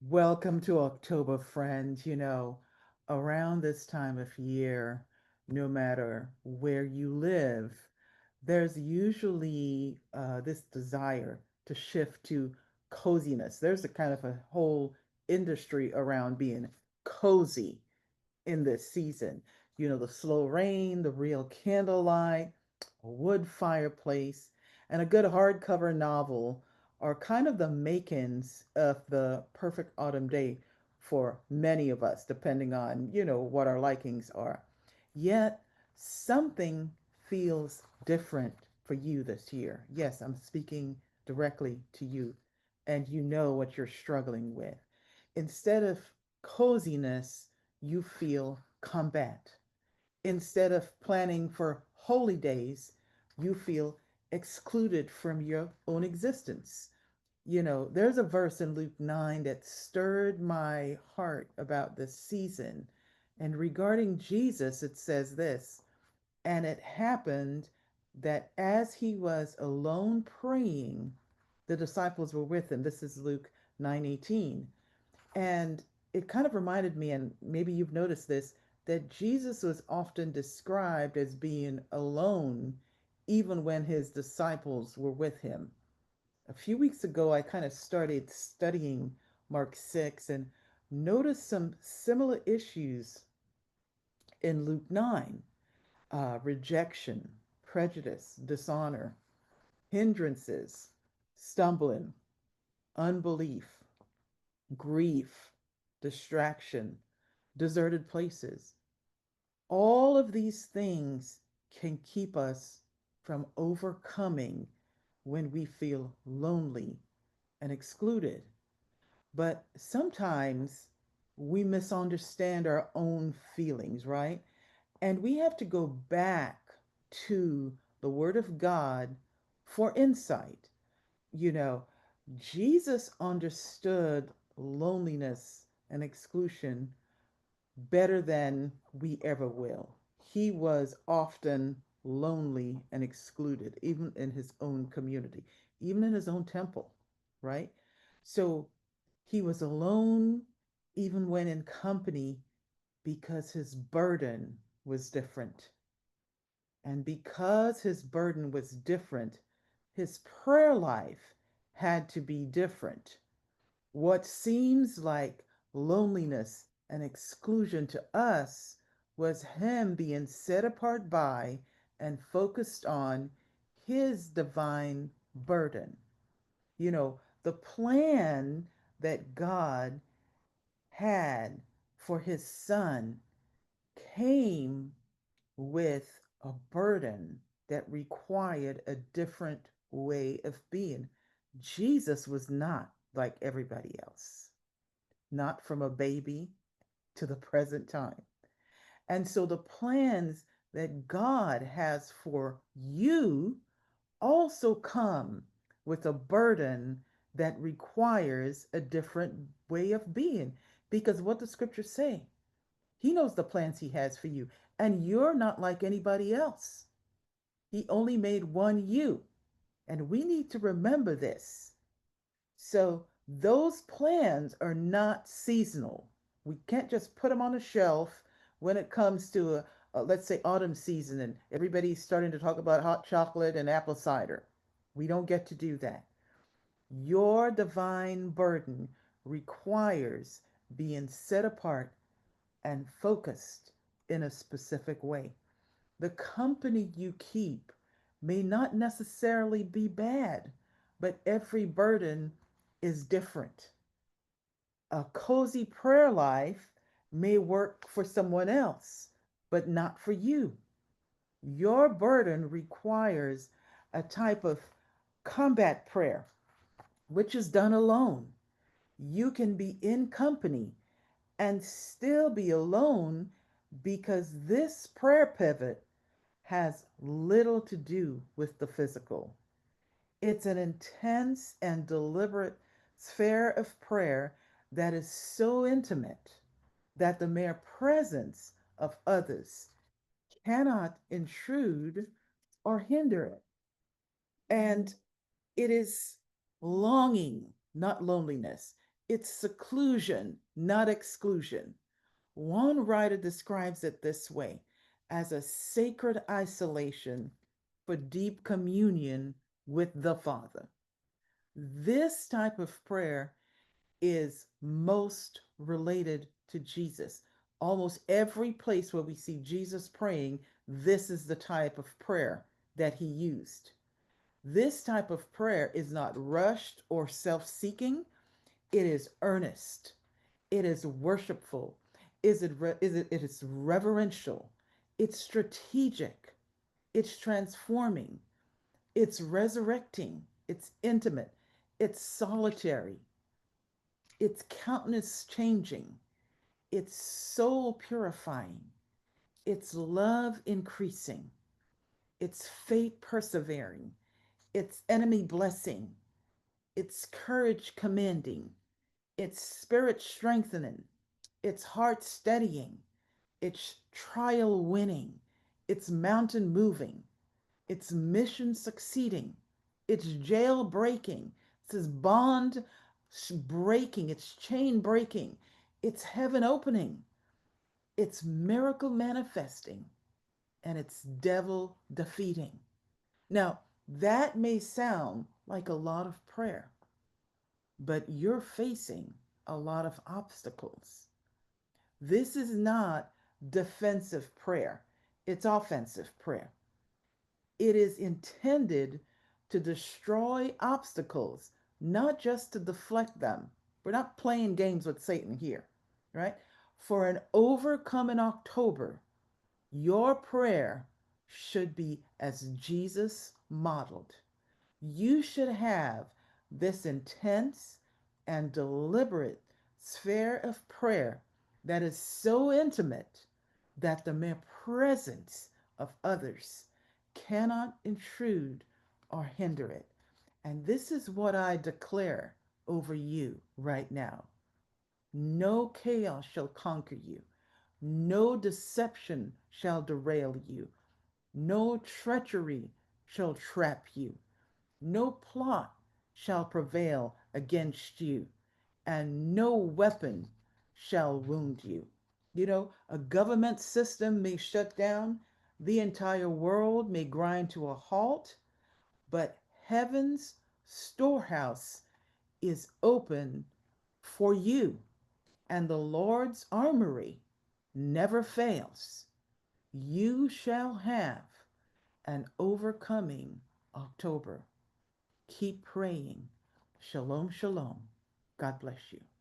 Welcome to October, friends. Around this time of year, no matter where you live, there's usually this desire to shift to coziness. There's a kind of a whole industry around being cozy in this season. The slow rain, the real candlelight, a wood fireplace, and a good hardcover novel are kind of the makings of the perfect autumn day for many of us, depending on, what our likings are. Yet, something feels different for you this year. Yes, I'm speaking directly to you, and you know what you're struggling with. Instead of coziness, you feel combat. Instead of planning for holy days, you feel excluded from your own existence. There's a verse in Luke 9 that stirred my heart about this season. And regarding Jesus, it says this: and it happened that as he was alone praying, the disciples were with him. This is Luke 9:18. And it kind of reminded me, and maybe you've noticed this, that Jesus was often described as being alone, even when his disciples were with him. A few weeks ago, I kind of started studying Mark 6 and noticed some similar issues in Luke 9: rejection, prejudice, dishonor, hindrances, stumbling, unbelief, grief, distraction, deserted places. All of these things can keep us from overcoming when we feel lonely and excluded. But sometimes we misunderstand our own feelings, right? And we have to go back to the Word of God for insight. You know, Jesus understood loneliness and exclusion better than we ever will. He was often lonely and excluded, even in his own community, even in his own temple, right? So he was alone even when in company because his burden was different. And because his burden was different, his prayer life had to be different. What seems like loneliness and exclusion to us was him being set apart by and focused on his divine burden. The plan that God had for his son came with a burden that required a different way of being. Jesus was not like everybody else, not from a baby to the present time. And so the plans that God has for you also come with a burden that requires a different way of being. Because what does scripture say? He knows the plans he has for you, and you're not like anybody else. He only made one you. And we need to remember this. So those plans are not seasonal. We can't just put them on a shelf when it comes to let's say autumn season and everybody's starting to talk about hot chocolate and apple cider. We don't get to do that. Your divine burden requires being set apart and focused in a specific way. The company you keep may not necessarily be bad, but every burden is different. A cozy prayer life may work for someone else, but not for you. Your burden requires a type of combat prayer, which is done alone. You can be in company and still be alone because this prayer pivot has little to do with the physical. It's an intense and deliberate sphere of prayer that is so intimate that the mere presence of others cannot intrude or hinder it. And it is longing, not loneliness. It's seclusion, not exclusion. One writer describes it this way: as a sacred isolation for deep communion with the Father. This type of prayer is most related to Jesus. Almost every place where we see Jesus praying, this is the type of prayer that he used. This type of prayer is not rushed or self seeking, it is earnest, it is worshipful, it is reverential, it's strategic, it's transforming, it's resurrecting, it's intimate, it's solitary, it's countenance changing, it's soul purifying, it's love increasing, it's faith persevering, it's enemy blessing, it's courage commending, it's spirit strengthening, it's heart steadying, it's trial winning, it's mountain moving, it's mission succeeding, it's jail breaking, it's bond breaking, it's chain breaking, it's heaven opening, it's miracle manifesting, and it's devil defeating. Now, that may sound like a lot of prayer, but you're facing a lot of obstacles. This is not defensive prayer, it's offensive prayer. It is intended to destroy obstacles, not just to deflect them. We're not playing games with Satan here, right? For an overcoming October, your prayer should be as Jesus modeled. You should have this intense and deliberate sphere of prayer that is so intimate that the mere presence of others cannot intrude or hinder it. And this is what I declare over you right now: no chaos shall conquer you, no deception shall derail you, no treachery shall trap you, no plot shall prevail against you, and no weapon shall wound you. You know, a government system may shut down, the entire world may grind to a halt, but heaven's storehouse is open for you, and the Lord's armory never fails. You shall have an overcoming October. Keep praying. Shalom, shalom. God bless you.